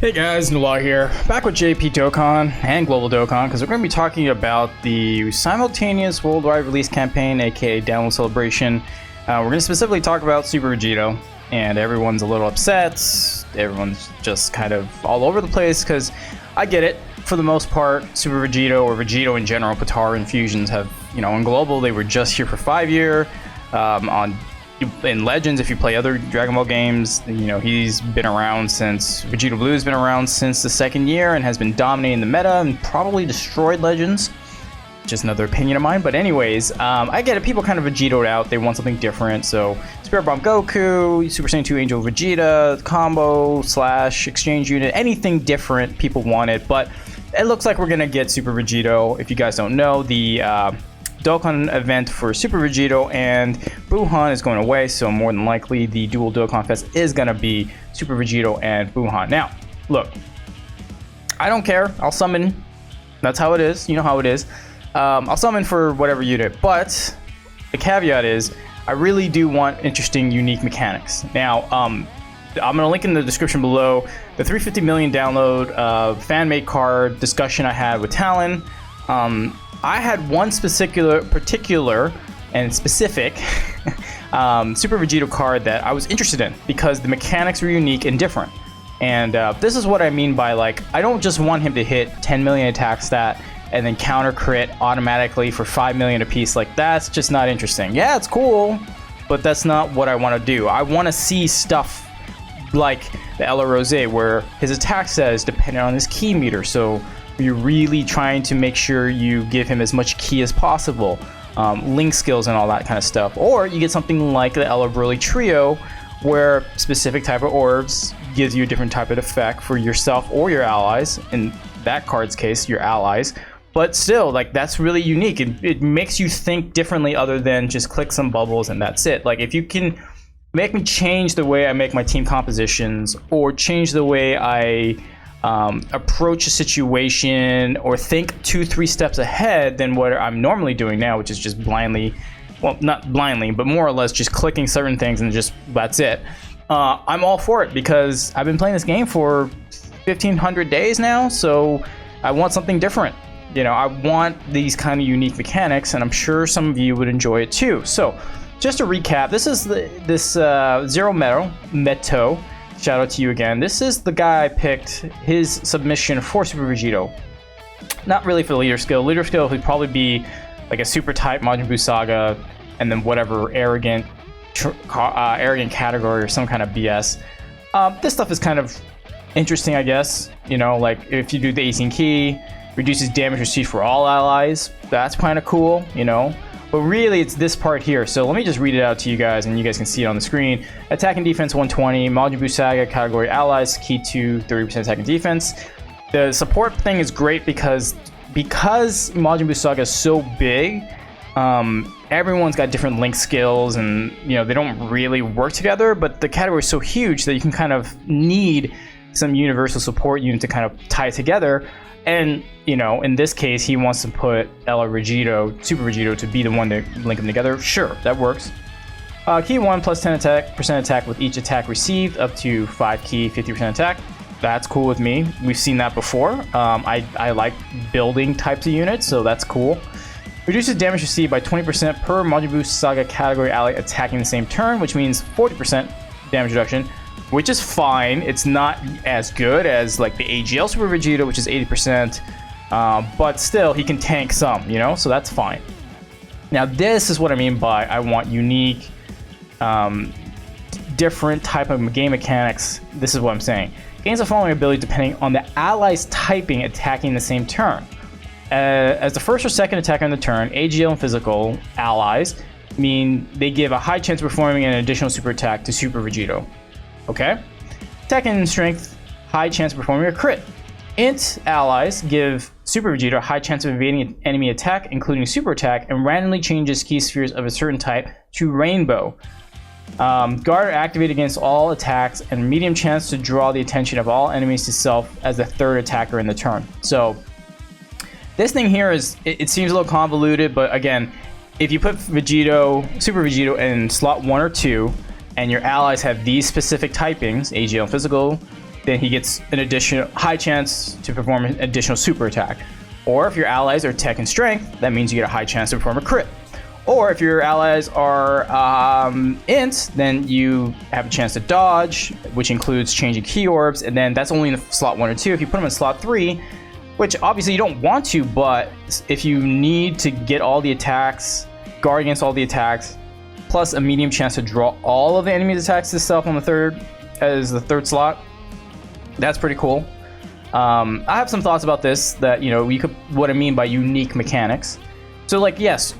Hey guys, Nula here, back with JP Dokkan and Global Dokkan, because we're going to be talking about the simultaneous worldwide release campaign, aka download celebration. We're going to specifically talk about Super Vegito, and everyone's a little upset. Everyone's just kind of all over the place, because I get it. For the most part, Super Vegito, or Vegito in general, Potara infusions have, in Global, they were just here for 5 years. In Legends, if you play other Dragon Ball games, he's been around since Vegito Blue's been around since the 2nd year and has been dominating the meta and probably destroyed Legends. Just another opinion of mine, but anyways, I get it. People kind of Vegitoed out. They want something different. So Spirit Bomb Goku, Super Saiyan 2 Angel Vegeta, combo / exchange unit, anything different people wanted. But it looks like we're gonna get Super Vegito. If you guys don't know, the Dokkan event for Super Vegito and Buuhan is going away, so more than likely the dual Dokkan Fest is going to be Super Vegito and Buuhan. Now, look, I don't care. I'll summon. That's how it is. You know how it is. I'll summon for whatever unit, but the caveat is I really do want interesting, unique mechanics. Now, I'm going to link in the description below the 350 million download fan-made card discussion I had with Talon. I had one particular and specific Super Vegito card that I was interested in because the mechanics were unique and different. And this is what I mean by, like, I don't just want him to hit 10 million attack stat and then counter crit automatically for 5 million apiece. Like, that's just not interesting. Yeah, it's cool, but that's not what I want to do. I want to see stuff like the Ella Rose, where his attack stat is dependent on his key meter. So you're really trying to make sure you give him as much key as possible, link skills and all that kind of stuff. Or you get something like the Ella Broly Trio, where specific type of orbs gives you a different type of effect for yourself or your allies. In that card's case, your allies. But still, like, that's really unique. It makes you think differently other than just click some bubbles and that's it. Like, if you can make me change the way I make my team compositions, or change the way I approach a situation, or think 2-3 steps ahead than what I'm normally doing now, which is just blindly, well, not blindly, but more or less just clicking certain things and just that's it. I'm all for it because I've been playing this game for 1,500 days now, so I want something different. I want these kind of unique mechanics, and I'm sure some of you would enjoy it too. So just to recap, this is this Zero Meto. Shout out to you again. This is the guy I picked his submission for Super Vegito. Not really for the leader skill. Leader skill would probably be like a super type Majin Buu Saga, and then whatever arrogant category or some kind of BS. This stuff is kind of interesting, I guess. Like if you do the 18 key, reduces damage received for all allies. That's kind of cool, But really, it's this part here. So let me just read it out to you guys, and you guys can see it on the screen. Attack and defense 120. Majin Buu Saga category allies key to 30% attack and defense. The support thing is great because Majin Buu Saga is so big. Everyone's got different link skills, and they don't really work together. But the category is so huge that you can kind of need some universal support unit to kind of tie it together. And, in this case, he wants to put Ella Vegito, Super Vegito, to be the one to link them together. Sure, that works. Key 1 plus 10% attack with each attack received, up to 5 key, 50% attack. That's cool with me. We've seen that before. I like building types of units, so that's cool. Reduces damage received by 20% per Majin Buu Saga category ally attacking the same turn, which means 40% damage reduction, which is fine. It's not as good as like the AGL Super Vegito, which is 80%, but still he can tank some, so that's fine. Now this is what I mean by I want unique, different type of game mechanics. This is what I'm saying. Gains the following ability depending on the ally's typing attacking the same turn. As the first or second attacker on the turn, AGL and physical allies mean they give a high chance of performing an additional super attack to Super Vegito. Okay? Attack and strength, high chance of performing a crit. Int allies give Super Vegito a high chance of evading enemy attack, including super attack, and randomly changes key spheres of a certain type to rainbow. Guard activate against all attacks, and medium chance to draw the attention of all enemies to self as the third attacker in the turn. So this thing here is, it seems a little convoluted, but again, if you put Vegito, Super Vegito in slot 1 or 2, and your allies have these specific typings, AGL and physical, then he gets an additional high chance to perform an additional super attack. Or if your allies are tech and strength, that means you get a high chance to perform a crit. Or if your allies are int, then you have a chance to dodge, which includes changing key orbs, and then that's only in slot 1 or 2. If you put them in slot 3, which obviously you don't want to, but if you need to get all the attacks, guard against all the attacks, plus a medium chance to draw all of the enemy's attacks to self on the third, as the third slot, that's pretty cool. I have some thoughts about this that, you know, you could, what I mean by unique mechanics. So like, yes,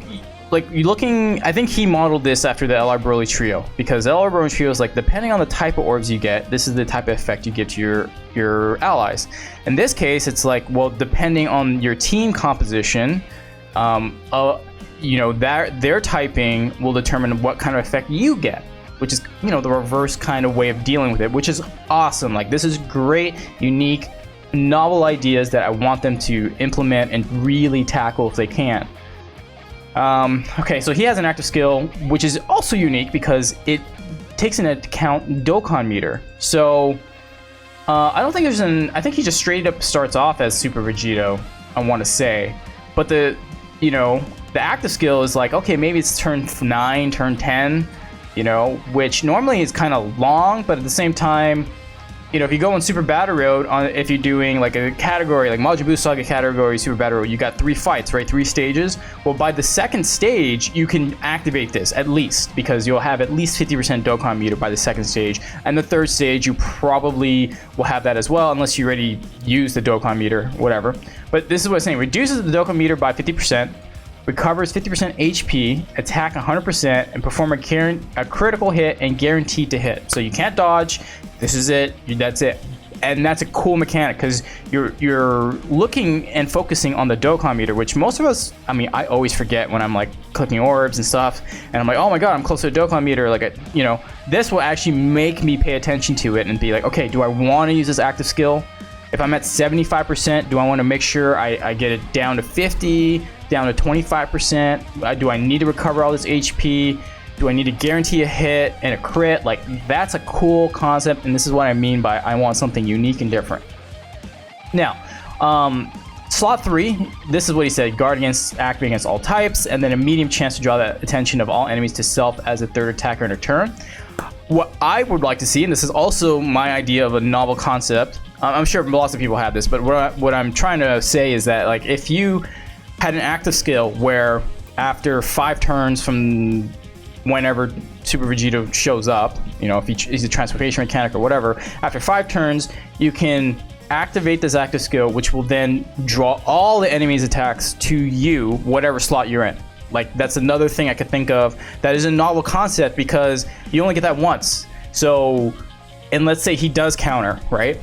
like you're looking, I think he modeled this after the LR Broly trio, because the LR Broly trio is like, depending on the type of orbs you get, this is the type of effect you get to your allies. In this case, it's like, well, depending on your team composition, you know, their typing will determine what kind of effect you get, which is, you know, the reverse kind of way of dealing with it, which is awesome. Like, this is great, unique, novel ideas that I want them to implement and really tackle if they can. Okay, so he has an active skill, which is also unique because it takes into account Dokkan meter. So I don't think there's I think he just straight up starts off as Super Vegito, I want to say. But the active skill is like, okay, maybe it's turn 9, turn 10, you know, which normally is kind of long, but at the same time, you know, if you go on Super Battle Road, if you're doing like a category, like Majin Buu Saga category, Super Battle Road, you got 3 fights, right? 3 stages. Well, by the second stage, you can activate this at least, because you'll have at least 50% Dokkan meter by the second stage. And the third stage, you probably will have that as well, unless you already use the Dokkan meter, whatever. But this is what it's saying. Reduces the Dokkan meter by 50%, recovers 50% HP, attack 100%, and perform a critical hit and guaranteed to hit. So you can't dodge. This is it. That's it. And that's a cool mechanic because you're looking and focusing on the Dokkan meter, which most of us, I mean, I always forget when I'm like clicking orbs and stuff, and I'm like, oh my god, I'm close to the Dokkan meter. Like, you know, this will actually make me pay attention to it and be like, okay, do I want to use this active skill? If I'm at 75%, do I want to make sure I get it down to 50, down to 25%? Do I need to recover all this HP? Do I need to guarantee a hit and a crit? Like, that's a cool concept, and this is what I mean by I want something unique and different. Now, slot 3, this is what he said: guard against, activate against all types, and then a medium chance to draw the attention of all enemies to self as a third attacker in a turn. What I would like to see, and this is also my idea of a novel concept, I'm sure lots of people have this, but what I'm trying to say is that, like, if you had an active skill where after 5 turns from whenever Super Vegito shows up, you know, if he's a transformation mechanic or whatever, after 5 turns, you can activate this active skill, which will then draw all the enemy's attacks to you, whatever slot you're in. Like, that's another thing I could think of that is a novel concept, because you only get that once. So, and let's say he does counter, right?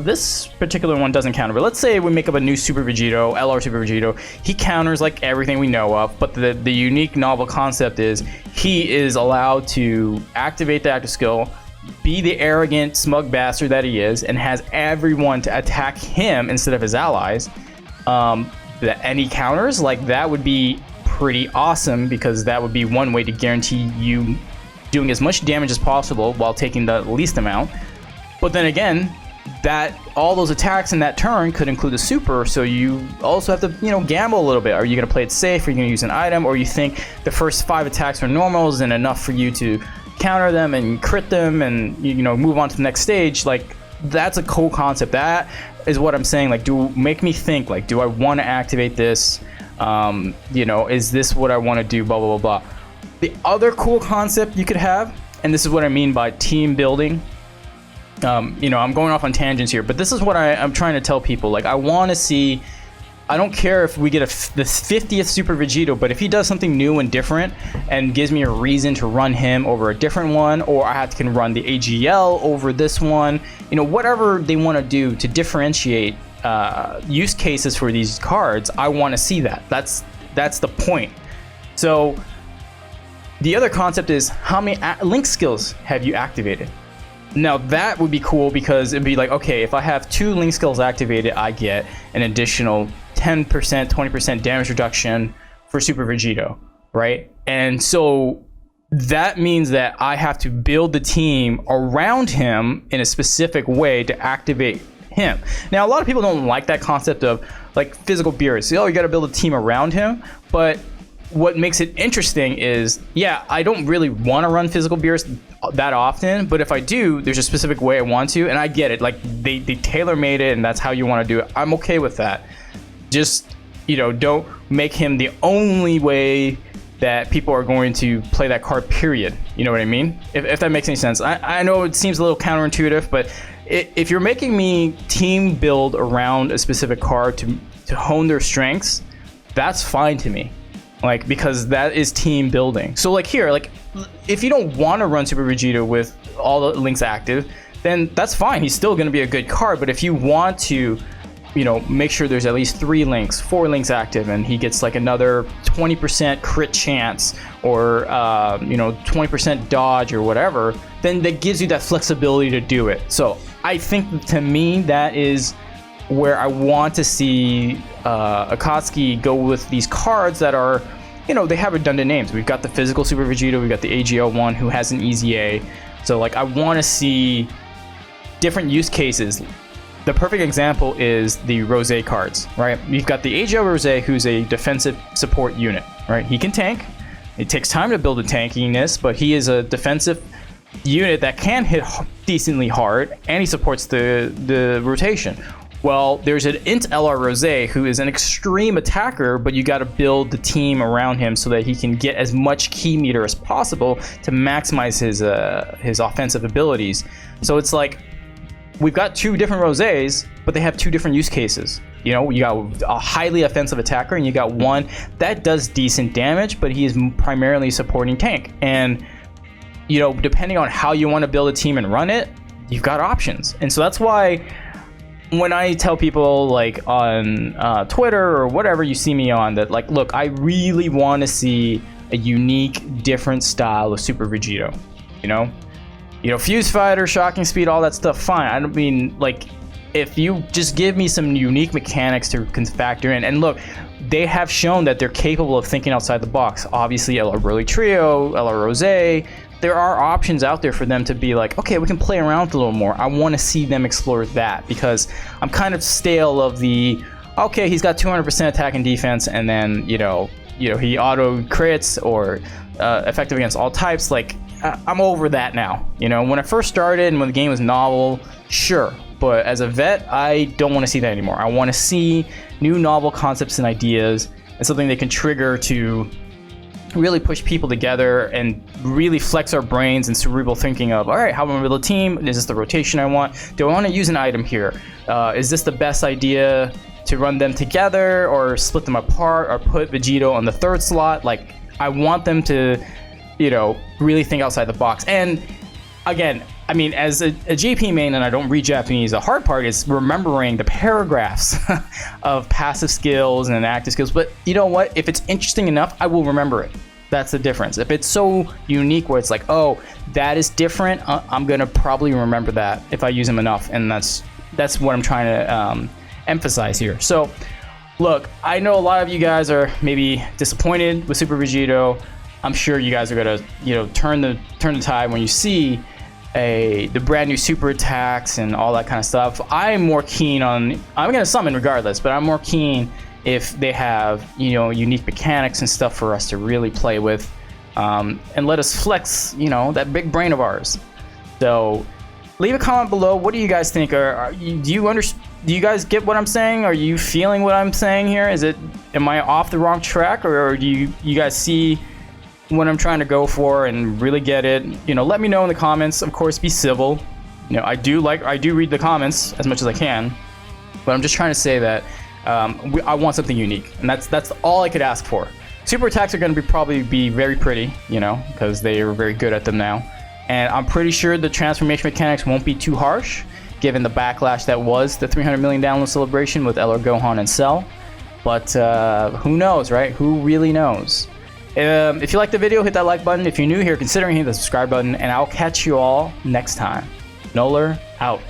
This particular one doesn't counter, but let's say we make up a new Super Vegito, LR Super Vegito. He counters like everything we know of, but the unique novel concept is he is allowed to activate the active skill, be the arrogant, smug bastard that he is, and has everyone to attack him instead of his allies. And he counters, like, that would be pretty awesome, because that would be one way to guarantee you doing as much damage as possible while taking the least amount. But then again, that all those attacks in that turn could include a super, so you also have to, you know, gamble a little bit. Are you going to play it safe? Are you going to use an item? Or you think the first 5 attacks are normals and enough for you to counter them and crit them and, you know, move on to the next stage? Like, that's a cool concept. That is what I'm saying. Like, make me think, like, do I want to activate this? You know, is this what I want to do? Blah, blah, blah, blah. The other cool concept you could have, and this is what I mean by team building. You know, I'm going off on tangents here, but this is what I'm trying to tell people. Like, I want to see, I don't care if we get the 50th Super Vegito, but if he does something new and different and gives me a reason to run him over a different one, or I can run the AGL over this one, you know, whatever they want to do to differentiate use cases for these cards, I want to see that. That's the point. So the other concept is, how many link skills have you activated? Now that would be cool, because it'd be like, okay, if I have 2 link skills activated, I get an additional 10%, 20% damage reduction for Super Vegito, right? And so that means that I have to build the team around him in a specific way to activate him. Now, a lot of people don't like that concept of like physical Beerus. Oh, you got to build a team around him. But what makes it interesting is, yeah, I don't really want to run physical Beerus that often, but if I do, there's a specific way I want to, and I get it. Like they tailor-made it, and that's how you want to do it. I'm okay with that. Just, you know, don't make him the only way that people are going to play that card, period. You know what I mean? If that makes any sense. I know it seems a little counterintuitive, but if you're making me team build around a specific card to hone their strengths, that's fine to me. Like, because that is team building. So like here, like if you don't want to run Super Vegito with all the links active, then that's fine. He's still going to be a good card. But if you want to, you know, make sure there's at least 3 links, 4 links active, and he gets like another 20% crit chance, or you know, 20% dodge or whatever, then that gives you that flexibility to do it. So I think, to me, that is where I want to see Akatsuki go with these cards that are, you know, they have redundant names. We've got the physical Super Vegito, we've got the AGL one who has an EZA. So like, I want to see different use cases. The perfect example is the Rose cards, right? You've got the AGL Rose, who's a defensive support unit, right? He can tank. It takes time to build a tankiness, but he is a defensive unit that can hit decently hard, and he supports the rotation. Well, there's an Int LR Rose who is an extreme attacker, but you got to build the team around him so that he can get as much key meter as possible to maximize his offensive abilities. So it's like, we've got 2 different Roses, but they have 2 different use cases. You know, you got a highly offensive attacker, and you got one that does decent damage, but he is primarily supporting tank. And, you know, depending on how you want to build a team and run it, you've got options. And so that's why when I tell people, like on Twitter or whatever you see me on, that like, look, I really want to see a unique, different style of Super Vegito, you know? You know, Fuse Fighter, Shocking Speed, all that stuff, fine. I don't mean, like, if you just give me some unique mechanics to factor in. And look, they have shown that they're capable of thinking outside the box. Obviously, LR Burly Trio, LR Rose, there are options out there for them to be like, okay, we can play around with a little more. I want to see them explore that, because I'm kind of stale of the, okay, he's got 200% attack and defense, and then, you know, he auto crits or effective against all types. Like, I'm over that now. You know, when I first started and when the game was novel, sure. But as a vet, I don't want to see that anymore. I want to see new novel concepts and ideas, and something they can trigger to really push people together and really flex our brains and cerebral thinking of, all right, how am I going to build a team? Is this the rotation I want? Do I want to use an item here? Is this the best idea to run them together or split them apart or put Vegito on the 3rd slot? Like, I want them to, you know, really think outside the box. And again, I mean, as a JP main, and I don't read Japanese, the hard part is remembering the paragraphs of passive skills and active skills. But you know what? If it's interesting enough, I will remember it. That's the difference. If it's so unique where it's like, oh, that is different, I'm going to probably remember that if I use them enough. And that's what I'm trying to emphasize here. So, look, I know a lot of you guys are maybe disappointed with Super Vegito. I'm sure you guys are going to, you know, turn the tide when you see the brand new super attacks and all that kind of stuff. I'm more keen on, I'm going to summon regardless, but I'm more keen if they have, you know, unique mechanics and stuff for us to really play with, and let us flex, you know, that big brain of ours. So leave a comment below. What do you guys think? Do you guys get what I'm saying? Are you feeling what I'm saying here? Am I off the wrong track, or do you guys see what I'm trying to go for and really get it? You know, let me know in the comments. Of course, be civil. You know, I do read the comments as much as I can, but I'm just trying to say that I want something unique, and that's all I could ask for. Super attacks are going to probably be very pretty, you know, because they are very good at them now, and I'm pretty sure the transformation mechanics won't be too harsh, given the backlash that was the 300 million download celebration with LR Gohan and Cell. But who knows, right? Who really knows? If you liked the video, hit that like button. If you're new here, consider hitting the subscribe button, and I'll catch you all next time. Noller out.